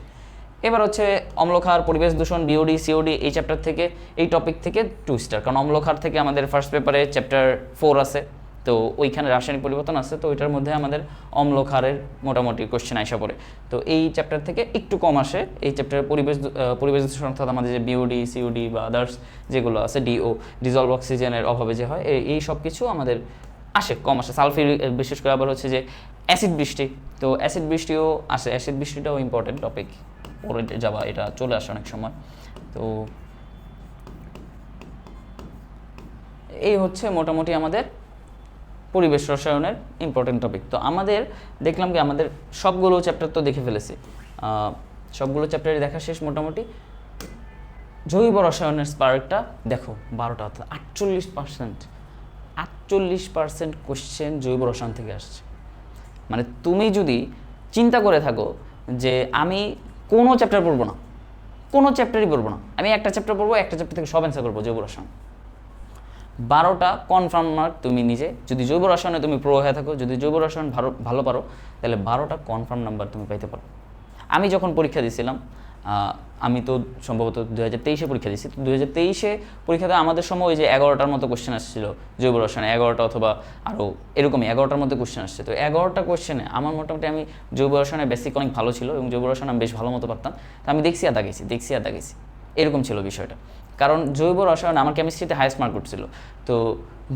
এবার হচ্ছে অম্লক্ষার, পরিবেশ দূষণ, বিওডি, সিওডি, এই চ্যাপ্টার থেকে, এই টপিক থেকে 2 স্টার, কারণ অম্লক্ষার থেকে আমাদের ফার্স্ট পেপারে চ্যাপ্টার 4 আছে, তো ওইখানে রাসায়নিক পরিবর্তন আছে, তো ওইটার মধ্যে আমাদের অম্লক্ষারের মোটামুটি কোশ্চেন আইসা পড়ে। তো এই চ্যাপ্টার থেকে একটু কম আসে। এই চ্যাপ্টারে পরিবেশ দূষণ অর্থাৎ আমাদের যে বিওডি, সিওডি বা আদার্স যেগুলো আছে, ডিও, ডিজলভ অক্সিজেনের অভাবে যে হয়, এই সব কিছু আমাদের আসে, কম আসে। সালফিউরিক বিশেষ করে আবার হচ্ছে যে অ্যাসিড বৃষ্টি, তো অ্যাসিড বৃষ্টিও আসে, অ্যাসিড বৃষ্টিটাও ইম্পর্টেন্ট টপিক, পরে যাবা এটা চলে আসে অনেক সময়। তো এই হচ্ছে মোটামুটি আমাদের পরিবেশ রসায়নের ইম্পর্টেন্ট টপিক। তো আমাদের দেখলাম কি আমাদের সবগুলো চ্যাপ্টার তো দেখে ফেলেছি, সবগুলো চ্যাপ্টারই দেখা শেষ মোটামুটি। জৈব রসায়নের স্পার্কটা দেখো 12টা, অর্থাৎ 48% কোশ্চেন জৈব রসায়ন থেকে আসছে। মানে তুমি যদি চিন্তা করে থাকো যে আমি কোনো চ্যাপ্টার পড়বো না, কোনো চ্যাপ্টারই পড়বো না, আমি একটা চ্যাপ্টার পড়বো, একটা চ্যাপ্টার থেকে সব অ্যান্সার করবো জৈব রসায়ন, 12টা কনফার্ম মার্ক তুমি নিজে, যদি জৈব রসায়নে তুমি প্রো হয়ে থাকো, যদি জৈব রসায়ন ভালো পারো, তাহলে 12টা কনফার্ম নাম্বার তুমি পাইতে পারো। আমি যখন পরীক্ষা দিয়েছিলাম, আমি তো সম্ভবত 2023-এ পরীক্ষা দিয়েছি, তো 2023-এ পরীক্ষাতে আমাদের সময় ওই যে 11টার মতো কোশ্চেন আসছিল জৈব রসায়নে, 11টা অথবা আরও এরকমই 11টার মধ্যে কোশ্চেন আসছে। তো 11টা কোশ্চেনে আমার মোটামুটি আমি জৈব রসায়নে বেসিক অনেক ভালো ছিল এবং জৈব রসায়ন আমি বেশ ভালো মতো পারতাম, তো আমি দেখছি আর দাগেছি, এরকম ছিল বিষয়টা। কারণ জৈব রসায়ন আমার কেমিস্ট্রিতে হাইয়েস্ট মার্ক উঠছিল, তো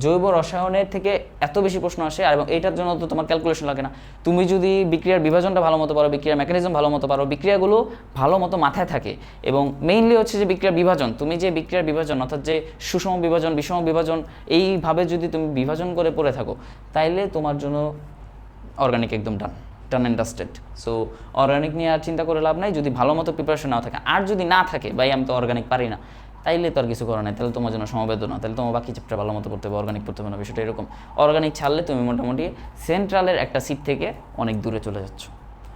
জৈব রসায়নের থেকে এত বেশি প্রশ্ন আসে, এবং এইটার জন্য তো তোমার ক্যালকুলেশন লাগে না। তুমি যদি বিক্রিয়ার বিভাজনটা ভালো মতো পারো, বিক্রিয়ার মেকানিজম ভালো মতো পারো, বিক্রিয়াগুলো ভালো মতো মাথায় থাকে, এবং মেইনলি হচ্ছে যে বিক্রিয়ার বিভাজন, তুমি যে বিক্রিয়ার বিভাজন অর্থাৎ যে সুষম বিভাজন, বিষম বিভাজন, এইভাবে যদি তুমি বিভাজন করে পড়ে থাকো, তাইলে তোমার জন্য অর্গানিক একদম done and dusted. So organic নিয়ে আর চিন্তা করে লাভ নাই যদি ভালো মতো প্রিপারেশন না থাকে। আর যদি না থাকে ভাই আমি তো অর্গানিক পারি না, তাইলে তো আর কিছু করার নাই, তাহলে তোমার জন্য সমবেদনা, তাহলে তোমার বাকি চ্যাপ্টার ভালো মতো পড়তে হবে, অর্গানিক পড়তে হবে না। বিষয়টা এরকম, অর্গানিক ছাড়লে তুমি মোটামুটি সেন্ট্রালের একটা সিট থেকে অনেক দূরে চলে যাচ্ছ।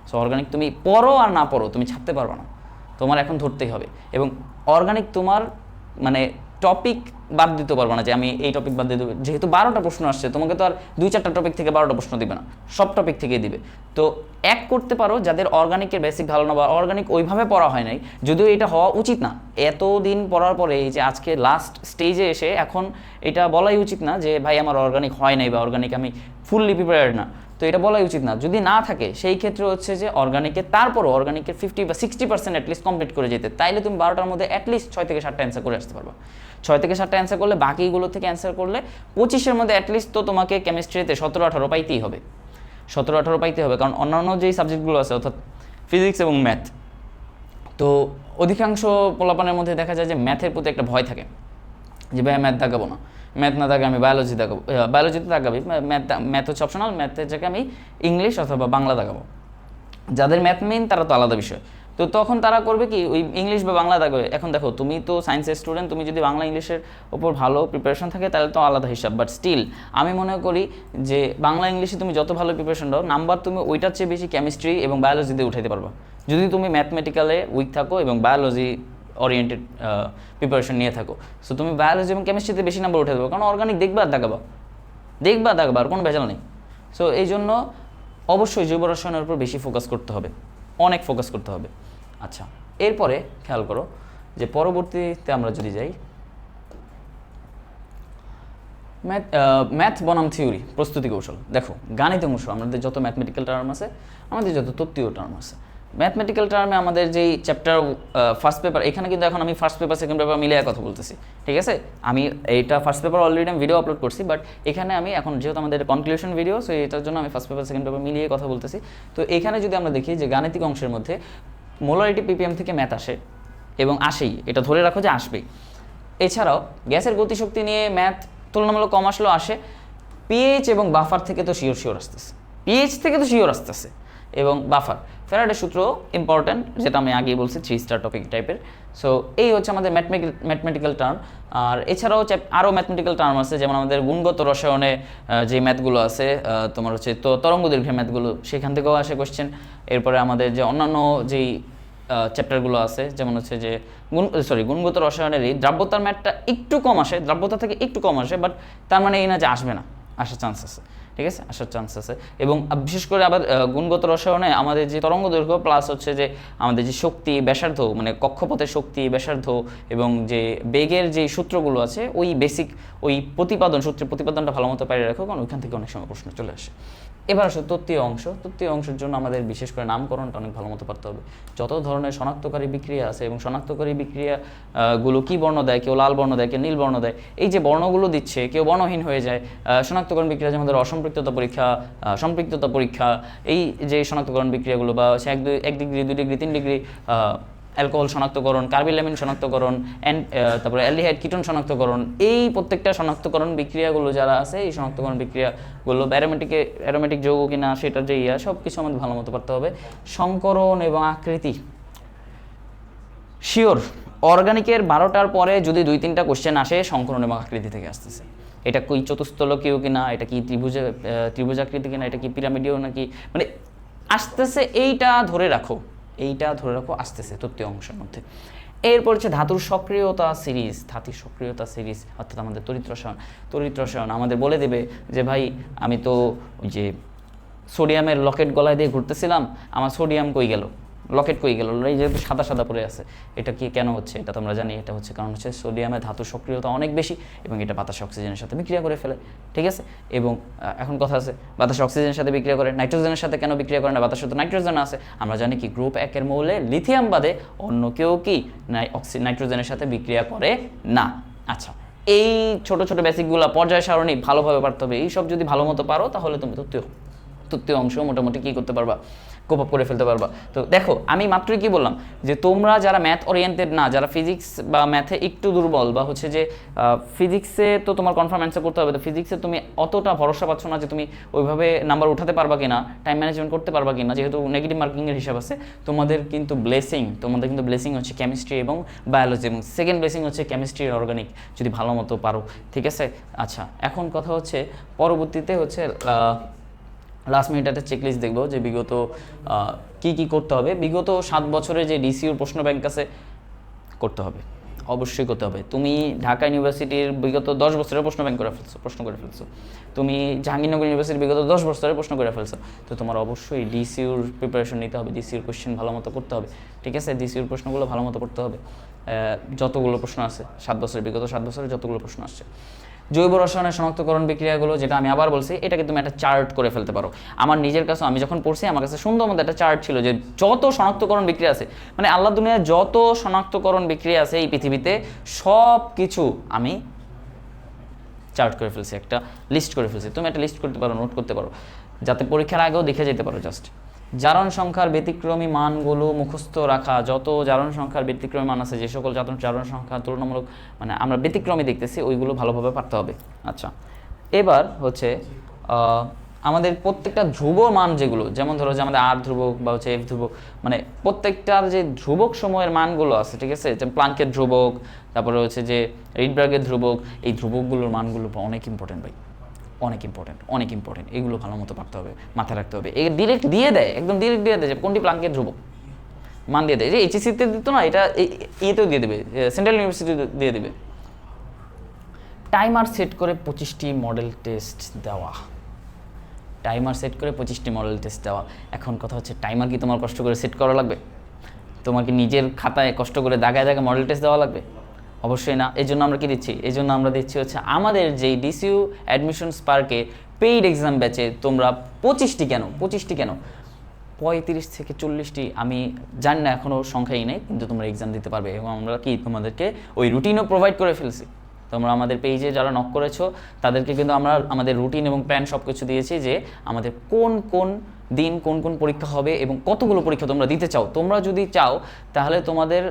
সো অর্গানিক তুমি পড়ো আর না পড়ো, তুমি ছাড়তে পারবে না, তোমার এখন ধরতেই হবে। এবং অর্গানিক তোমার মানে টপিক বাদ দিতে পারবো না যে আমি এই টপিক বাদ দিয়ে দেবো, যেহেতু 12টা প্রশ্ন আসছে, তোমাকে তো আর 2-4টা টপিক থেকে 12টা প্রশ্ন দিবে না, সব টপিক থেকেই দিবে। তো এক করতে পারো যাদের অর্গানিকের বেসিক ভালো না বা অর্গানিক ওইভাবে পড়া হয় নাই, যদিও এটা হওয়া উচিত না, এতদিন পড়ার পরে এই যে আজকে লাস্ট স্টেজে এসে এখন এটা বলাই উচিত না যে ভাই আমার অর্গানিক হয় নাই বা অর্গানিক আমি ফুললি প্রিপেয়ার্ড না, তো এটা বলাই উচিত না। যদি না থাকে সেই ক্ষেত্রে হচ্ছে যে অর্গানিকে তারপরও অর্গানিকের 50 বা 60% অ্যাটলিস্ট কমপ্লিট করে যেতে, তাইলে তুমি 12টার মধ্যে অ্যাটলিস্ট 6 থেকে 7টা অ্যান্সার করে আসতে পারবা। 6 থেকে 7টা অ্যান্সার করলে বাকিগুলো থেকে অ্যান্সার করলে 25-এর মধ্যে অ্যাটলিস্ট তো তোমাকে কেমিস্ট্রিতে 17-18 পাইতেই হবে, 17-18 পাইতে হবে। কারণ অন্যান্য যেই সাবজেক্টগুলো আছে অর্থাৎ ফিজিক্স এবং ম্যাথ, তো অধিকাংশ পোলাপানের মধ্যে দেখা যায় যে ম্যাথের প্রতি একটা ভয় থাকে যে ভাই ম্যাথ দাগাবো না, ম্যাথ না দাগে আমি বায়োলজি দাগাবো, বায়োলজিতে দাগাবি, ম্যাথ হচ্ছে অপশনাল, ম্যাথের জায়গায় আমি ইংলিশ অথবা বাংলা দাগাবো। যাদের ম্যাথ মেইন তারা তো আলাদা বিষয়, তো তখন তারা করবে কি ওই ইংলিশ বা বাংলা দাগাবে। এখন দেখো তুমি তো সায়েন্সের স্টুডেন্ট, তুমি যদি বাংলা ইংলিশের ওপর ভালো প্রিপারেশন থাকে তাহলে তো আলাদা হিসাব, বাট স্টিল আমি মনে করি যে বাংলা ইংলিশে তুমি যত ভালো প্রিপারেশন দাও, নাম্বার তুমি ওইটার চেয়ে বেশি কেমিস্ট্রি এবং বায়োলজিতে উঠাইতে পারবা যদি তুমি ম্যাথমেটিক্যালে উইক থাকো এবং বায়োলজি ওরিয়েন্টেড প্রিপারেশন নিয়ে থাকো। সো তুমি বায়োলজি এবং কেমিস্ট্রিতে বেশি নাম্বার উঠে দেবো, কারণ অর্গানিক দেখবা আর দাগাবা, আর কোনো ভেজাল নেই। সো এই জন্য অবশ্যই জৈব রসায়নের উপর বেশি ফোকাস করতে হবে, অনেক ফোকাস করতে হবে। আচ্ছা, এরপরে খেয়াল করো যে পরবর্তীতে আমরা যদি যাই ম্যাথ বনাম থিওরি প্রস্তুতি কৌশল। দেখো গাণিত অংশ আমাদের যত ম্যাথমেটিক্যাল টার্ম আছে, আমাদের যত তত্ত্বীয় টার্ম আছে, ম্যাথমেটিক্যাল টার্মে আমাদের যেই চ্যাপ্টার ফার্স্ট পেপার, এখানে কিন্তু এখন আমি ফার্স্ট পেপার সেকেন্ড পেপার মিলিয়ে কথা বলতেছি, ঠিক আছে। আমি এইটা ফার্স্ট পেপার অলরেডি আমি ভিডিও আপলোড করছি, বাট এখানে আমি এখন যেহেতু আমাদের কনক্লুশন ভিডিও, সো এটার জন্য আমি ফার্স্ট পেপার সেকেন্ড পেপার মিলিয়ে কথা বলতেছি। তো এখানে যদি আমরা দেখি যে গাণিতিক অংশের মধ্যে মোলারিটি পিপিএম থেকে ম্যাথ আসে এবং আসেই, এটা ধরে রাখো যে আসবেই। এছাড়াও গ্যাসের গতিশক্তি নিয়ে ম্যাথ তুলনামূলক কম আসলেও আসে। পিএইচ এবং বাফার থেকে তো শিওর আসতেছে, এবং বাফার ফ্যারাডের সূত্র ইম্পর্ট্যান্ট, যেটা আমি আগেই বলছি 3 স্টার টপিক টাইপের। সো এই হচ্ছে আমাদের ম্যাথমেটিক্যাল টার্ম। আর এছাড়াও আরও ম্যাথমেটিক্যাল টার্ম আছে, যেমন আমাদের গুণগত রসায়নে যে ম্যাথগুলো আছে, তোমার হচ্ছে তো তরঙ্গ দৈর্ঘ্যের ম্যাথগুলো, সেখান থেকেও আসে কোয়েশ্চেন। এরপরে আমাদের যে অন্যান্য যেই চ্যাপ্টারগুলো আছে, যেমন হচ্ছে যে গুণগত রসায়নেরই দ্রাব্যতার ম্যাথটা একটু কম আসে, দ্রাব্যতা থেকে একটু কম আসে, বাট তার মানে এই না যে আসবে না, আসার চান্স আছে। ঠিক আছে, আসার চান্স আছে। এবং বিশেষ করে আবার গুণগত রসায়নে আমাদের যে তরঙ্গ দৈর্ঘ্য প্লাস হচ্ছে যে আমাদের যে শক্তি ব্যাসার্ধ, মানে কক্ষপথের শক্তি ব্যাসার্ধ এবং যে বেগের যে সূত্রগুলো আছে, ওই বেসিক ওই প্রতিপাদন সূত্রের প্রতিপাদনটা ভালো মতো পারে রাখো, কারণ ওইখান থেকে অনেক সময় প্রশ্ন চলে আসে। এবার আসো তত্ত্বীয় অংশ। তত্ত্বীয় অংশের জন্য আমাদের বিশেষ করে নামকরণটা অনেক ভালো মতো পারতে হবে। যত ধরনের শনাক্তকারী বিক্রিয়া আছে এবং শনাক্তকারী বিক্রিয়া গুলো কী বর্ণ দেয়, কেউ লাল বর্ণ দেয়, কেউ নীল বর্ণ দেয়, এই যে বর্ণগুলো দিচ্ছে কেউ বর্ণহীন হয়ে যায়। শনাক্তকরণ বিক্রিয়া যেমন ধরো অসম্পৃক্ততা পরীক্ষা, সম্পৃক্ততা পরীক্ষা, এই যে শনাক্তকরণ বিক্রিয়াগুলো বা হচ্ছে 1 ডিগ্রি 2 ডিগ্রি 3 ডিগ্রি অ্যালকোহল শনাক্তকরণ, কার্বিলামিন শনাক্তকরণ, তারপরে অ্যালডিহাইড কিটোন শনাক্তকরণ, এই প্রত্যেকটা শনাক্তকরণ বিক্রিয়াগুলো যারা আছে, এই শনাক্তকরণ বিক্রিয়াগুলো অ্যারোমেটিক যৌগ কিনা সেটার যে সব কিছু আমাদের ভালো মতো পারতে হবে। সংকরণ এবং আকৃতি শিওর অর্গানিকের 12টার পরে যদি 2-3টা কোশ্চেন আসে সংকরণ এবং আকৃতি থেকে আসতেছে। এটা কি চতুস্তলকীয় কিনা, এটা কি ত্রিভুজাকৃতি কিনা, এটা কি পিরামিডীয় নাকি, মানে আসতেছে, এইটা ধরে রাখো আসতেছে তত্ত্বীয় অংশের মধ্যে। এরপর হচ্ছে ধাতুর সক্রিয়তা সিরিজ, অর্থাৎ আমাদের তড়িৎ রসায়ন আমাদের বলে দেবে যে ভাই আমি তো ওই যে সোডিয়ামের লকেট গলায় দিয়ে ঘুরতেছিলাম, আমার সোডিয়াম কই গেল, লকেট কই গেল, এই যেহেতু সাদা সাদা পড়ে আছে, এটা কি কেন হচ্ছে, এটা তো আমরা জানি, এটা হচ্ছে কারণ হচ্ছে সোডিয়ামের ধাতুর সক্রিয়তা অনেক বেশি এবং এটা বাতাসে অক্সিজেনের সাথে বিক্রিয়া করে ফেলে। ঠিক আছে, এবং এখন কথা আছে বাতাসে অক্সিজেনের সাথে বিক্রিয়া করে, নাইট্রোজেনের সাথে কেন বিক্রিয়া করে না, বাতাসে তো নাইট্রোজেন আছে, আমরা জানি কি গ্রুপ 1 এর মৌলে লিথিয়াম বাদে অন্য কেউ কি নাইট্রোজেনের সাথে বিক্রিয়া করে না। আচ্ছা, এই ছোট ছোট বেসিকগুলো পর্যায় সারণী ভালোভাবে পারতে হবে। এইসব যদি ভালো মতো পারো তাহলে তুমি তত্ত্বীয় অংশ মোটামুটি কী করতে পারবা, কোপ আপ করে ফেলতে পারবা। তো দেখো আমি মাত্রই কি বললাম যে তোমরা যারা ম্যাথ ওরিয়েন্টেড না, যারা ফিজিক্স বা ম্যাথে একটু দুর্বল, বা হচ্ছে যে ফিজিক্সে তো তোমার কনফার্ম অ্যান্সার করতে হবে, তো ফিজিক্সে তুমি অতটা ভরসা পাচ্ছ না যে তুমি ওইভাবে নাম্বার উঠাতে পারবা কিনা, টাইম ম্যানেজমেন্ট করতে পারবা কিনা, যেহেতু নেগেটিভ মার্কিংয়ের হিসাব আছে। তোমাদের কিন্তু ব্লেসিং হচ্ছে কেমিস্ট্রি এবং বায়োলজি, এবং সেকেন্ড ব্লেসিং হচ্ছে কেমিস্ট্রি আর অর্গানিক, যদি ভালো মতো পারো। ঠিক আছে, আচ্ছা এখন কথা হচ্ছে পরবর্তীতে হচ্ছে লাস্ট মিনিট একটা চেকলিস্ট দেখবো যে বিগত কি করতে হবে। বিগত 7 বছরে যে ডিসিউর প্রশ্ন ব্যাংক আছে করতে হবে, অবশ্যই করতে হবে। তুমি ঢাকা ইউনিভার্সিটির বিগত 10 বছরের প্রশ্ন করে ফেলছো, তুমি জাহাঙ্গীরনগর ইউনিভার্সিটির বিগত 10 বছরের প্রশ্ন করে ফেলছো, তো তোমার অবশ্যই ডিসিউর প্রিপারেশন নিতে হবে, ডিসিউর কোয়েশ্চেন ভালো মতো করতে হবে। ঠিক আছে, ডিসিউর প্রশ্নগুলো ভালো মতো করতে হবে, যতগুলো প্রশ্ন আছে বিগত 7 বছরের যতগুলো প্রশ্ন আসছে। জৈব রসায়নের শনাক্তকরণ বিক্রিয়াগুলো, যেটা আমি আবার বলছি, এটাকে তুমি একটা চার্ট করে ফেলতে পারো। আমার নিজের কাছে আমি যখন পড়ছি আমার কাছে সুন্দর মতো একটা চার্ট ছিল যে যত শনাক্তকরণ বিক্রিয়া আছে, মানে আল্লাহ দুনিয়ার যত শনাক্তকরণ বিক্রিয়া আছে এই পৃথিবীতে সব কিছু আমি চার্ট করে ফেলছি, একটা লিস্ট করে ফেলছি। তুমি একটা লিস্ট করতে পারো, নোট করতে পারো, যাতে পরীক্ষার আগেও দেখে যেতে পারো। জাস্ট জারণ সংখ্যার ব্যতিক্রমী মানগুলো মুখস্থ রাখা, যত জারণ সংখ্যার ব্যতিক্রমী মান আছে, যে সকল জারণ সংখ্যা তুলনামূলক মানে আমরা ব্যতিক্রমী দেখতেছি, ওইগুলো ভালোভাবে পারতে হবে। আচ্ছা, এবার হচ্ছে আমাদের প্রত্যেকটা ধ্রুব মান যেগুলো, যেমন ধরো যে আমাদের আর ধ্রুবক বা হচ্ছে এফ ধ্রুবক, মানে প্রত্যেকটার যে ধ্রুবক সময়ের মানগুলো আছে, ঠিক আছে, যে প্লাঙ্কের ধ্রুবক, তারপরে হচ্ছে যে রিডবার্গের ধ্রুবক, এই ধ্রুবকগুলোর মানগুলো অনেক ইম্পর্টেন্ট ভাই, অনেক ইম্পর্টেন্ট। এগুলো ভালো মতো পারতে হবে, মাথায় রাখতে হবে। এই ডিরেক্ট দিয়ে দেয়, একদম ডিরেক্ট দিয়ে দেয় যে কোনটি প্লাঙ্কের ধ্রুবক মান দিয়ে দেয়, যে এইচএসসিতে দিত না, এটা ইয়েতেও দিয়ে দেবে, সেন্ট্রাল ইউনিভার্সিটি দিয়ে দেবে। টাইমার সেট করে 25টি মডেল টেস্ট দেওয়া, এখন কথা হচ্ছে টাইমার কি তোমার কষ্ট করে সেট করা লাগবে? তোমার কি নিজের খাতায় কষ্ট করে দাগায় মডেল টেস্ট দেওয়া লাগবে? অবশ্যই না। এই জন্য আমরা কি দিচ্ছি? এই জন্য আমরা দিচ্ছি হচ্ছে আমাদের যেই ডিসিউ অ্যাডমিশন স্পার্কে পেইড এক্সাম ব্যাচে তোমরা 25টি কেন 35 থেকে 40টি, আমি জানি না এখনও সংখ্যাই নেই, কিন্তু তোমরা এক্সাম দিতে পারবে। এবং আমরা কি তোমাদেরকে ওই রুটিনও প্রোভাইড করে ফেলছি। তোমরা আমাদের পেজে যারা নক করেছো তাদেরকে কিন্তু আমরা আমাদের রুটিন এবং প্ল্যান সব কিছু দিয়েছি, যে আমাদের কোন দিন কোন পরীক্ষা হবে এবং কতগুলো পরীক্ষা তোমরা দিতে চাও। তোমরা যদি চাও তাহলে তোমাদের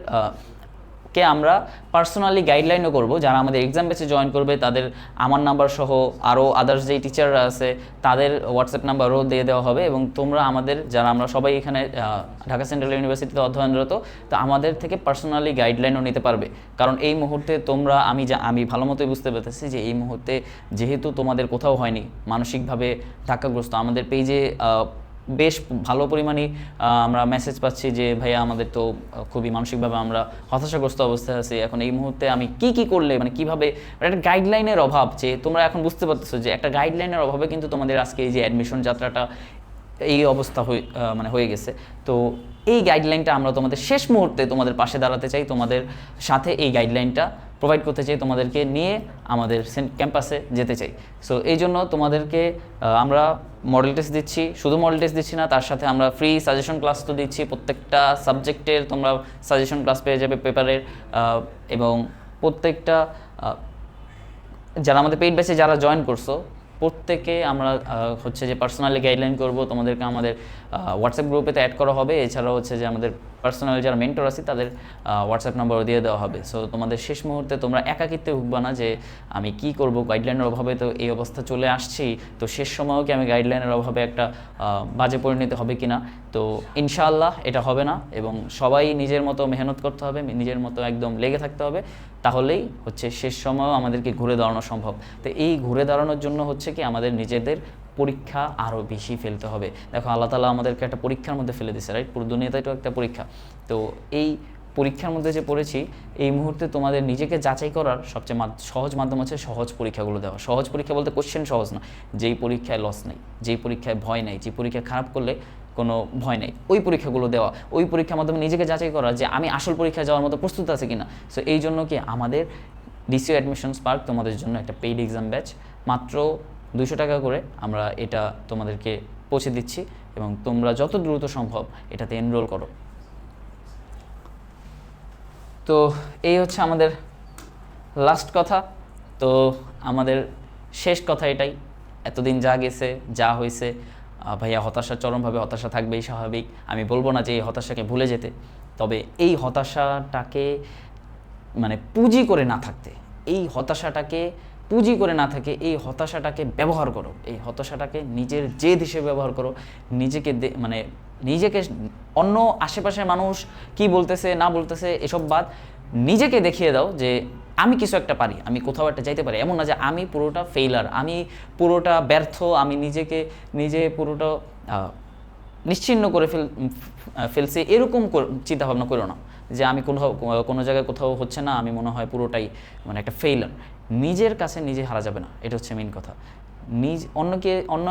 কে আমরা পার্সোনালি গাইডলাইনও করব। যারা আমাদের এক্সাম ব্যাচে জয়েন করবে তাদের আমার নাম্বার সহ আরও আদার্স যেই টিচাররা আছে তাদের হোয়াটসঅ্যাপ নাম্বারও দিয়ে দেওয়া হবে। এবং তোমরা আমাদের যারা আমরা সবাই এখানে ঢাকা সেন্ট্রাল ইউনিভার্সিটিতে অধ্যয়নরত, তো আমাদের থেকে পার্সোনালি গাইডলাইনও নিতে পারবে। কারণ এই মুহূর্তে তোমরা আমি ভালো মতোই বুঝতে পেরেছি যে এই মুহূর্তে যেহেতু তোমাদের কোথাও হয়নি, মানসিকভাবে ধাক্কাগ্রস্ত, আমাদের পেজে বেশ ভালো পরিমাণে আমরা মেসেজ পাচ্ছি যে ভাইয়া আমাদের তো খুবই মানসিকভাবে আমরা হতাশাগ্রস্ত অবস্থায় আছি, এখন এই মুহূর্তে আমি কি করলে মানে কীভাবে, একটা গাইডলাইনের অভাব, যে তোমরা এখন বুঝতে পারতেছো যে একটা গাইডলাইনের অভাবে কিন্তু তোমাদের আজকে এই যে অ্যাডমিশন যাত্রাটা এই অবস্থা হয়ে গেছে। তো এই গাইডলাইনটা আমরা তোমাদের শেষ মুহূর্তে তোমাদের পাশে দাঁড়াতে চাই, তোমাদের সাথে এই গাইডলাইনটা প্রোভাইড করতে চাই, তোমাদেরকে নিয়ে আমাদের ক্যাম্পাসে যেতে চাই। সো এই জন্য তোমাদেরকে আমরা মডেল টেস্ট দিচ্ছি, শুধু মডেল টেস্ট দিচ্ছি না, তার সাথে আমরা ফ্রি সাজেশন ক্লাস তো দিচ্ছি, প্রত্যেকটা সাবজেক্টের তোমরা সাজেশন ক্লাস পেয়ে যাবে পেপারের, এবং প্রত্যেকটা যারা আমাদের পেইড ব্যাচে যারা জয়েন করছো প্রত্যেকে আমরা হচ্ছে যে পার্সোনালি গাইডলাইন করব, তোমাদেরকে আমাদের হোয়াটসঅ্যাপ গ্রুপেতে অ্যাড করা হবে, এছাড়াও হচ্ছে যে আমাদের পার্সোনালি যারা মেন্টর আছে তাদের হোয়াটসঅ্যাপ নাম্বারও দিয়ে দেওয়া হবে। সো তোমাদের শেষ মুহূর্তে তোমরা একাকিত্বে ভুগবা না যে আমি কি করব, গাইডলাইনের অভাবে তো এই অবস্থা চলে আসছি, তো শেষ সময়ও কি আমি গাইডলাইনের অভাবে একটা বাজে পরিণতি হবে কিনা। তো ইনশাআল্লাহ এটা হবে না, এবং সবাই নিজের মতো মেহনত করতে হবে, নিজের মতো একদম লেগে থাকতে হবে, তাহলেই হচ্ছে শেষ সময়ও আমাদেরকে ঘুরে দাঁড়ানো সম্ভব। তো এই ঘুরে দাঁড়ানোর জন্য হচ্ছে কি আমাদের নিজেদের পরীক্ষা আরও বেশি ফেলতে হবে। দেখো আল্লাহ তাআলা আমাদেরকে একটা পরীক্ষার মধ্যে ফেলে দিয়েছে, রাইট? পুরো দুনিয়াটাই তো একটা পরীক্ষা। তো এই পরীক্ষার মধ্যে যে পড়েছি, এই মুহূর্তে তোমাদের নিজেকে যাচাই করার সবচেয়ে সহজ মাধ্যম হচ্ছে সহজ পরীক্ষাগুলো দেওয়া। সহজ পরীক্ষা বলতে কোশ্চেন সহজ না, যেই পরীক্ষায় লস নেই, যেই পরীক্ষায় ভয় নেই, যে পরীক্ষা খারাপ করলে কোনো ভয় নেই, ওই পরীক্ষাগুলো দেওয়া, ওই পরীক্ষার মাধ্যমে নিজেকে যাচাই করা যে আমি আসল পরীক্ষায় যাওয়ার মতো প্রস্তুত আছে কিনা। সো এই জন্য কি আমাদের ডিসিও অ্যাডমিশন স্পার্ক তোমাদের জন্য একটা পেইড এক্সাম ব্যাচ, মাত্র 200 টাকা করে আমরা এটা তোমাদেরকে পৌঁছে দিচ্ছি, এবং তোমরা যত দ্রুত সম্ভব এটাতে এনরোল করো। তো এই হচ্ছে আমাদের লাস্ট কথা। তো আমাদের শেষ কথা এটাই, এতদিন যা গেছে যা হয়েছে, ভাইয়া হতাশা, চরমভাবে হতাশা থাকবেই, স্বাভাবিক। আমি বলবো না যে এই হতাশাকে ভুলে যেতে, তবে এই হতাশাটাকে মানে পুঁজি করে না থাকতে, এই হতাশাটাকে পুঁজি করে না থাকে, এই হতাশাটাকে ব্যবহার করো, এই হতাশাটাকে নিজের জেদ হিসেবে ব্যবহার করো। নিজেকে মানে নিজেকে অন্য আশেপাশের মানুষ কি বলতেছে না বলতেছে এসব বাদ, নিজেকে দেখিয়ে দাও যে আমি কিছু একটা পারি, আমি কোথাও একটা যাইতে পারি। এমন না যে আমি পুরোটা ফেইলার, আমি পুরোটা ব্যর্থ, আমি নিজে পুরোটা নিশ্চিহ্ন করে ফেলছি, এরকম চিন্তাভাবনা করো না যে আমি কোনো জায়গায় কোথাও হচ্ছে না, আমি মনে হয় পুরোটাই মানে একটা ফেইলার। নিজের কাছে নিজে হারা যাবে না, এটা হচ্ছে মেইন কথা। অন্য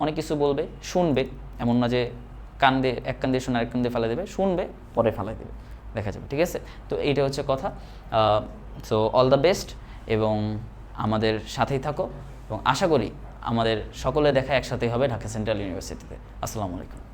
অনেক কিছু বলবে, শুনবে, এমন না যে এক কান দিয়ে শুনে আরেক কান দিয়ে ফেলে দেবে, শুনবে পরে ফেলাই দেবে, দেখা যাবে, ঠিক আছে? তো এইটা হচ্ছে কথা। সো অল দ্য বেস্ট, এবং আমাদের সাথেই থাকো, এবং আশা করি আমাদের সকলে দেখা একসাথেই হবে ঢাকা সেন্ট্রাল ইউনিভার্সিটিতে। আসসালামু আলাইকুম।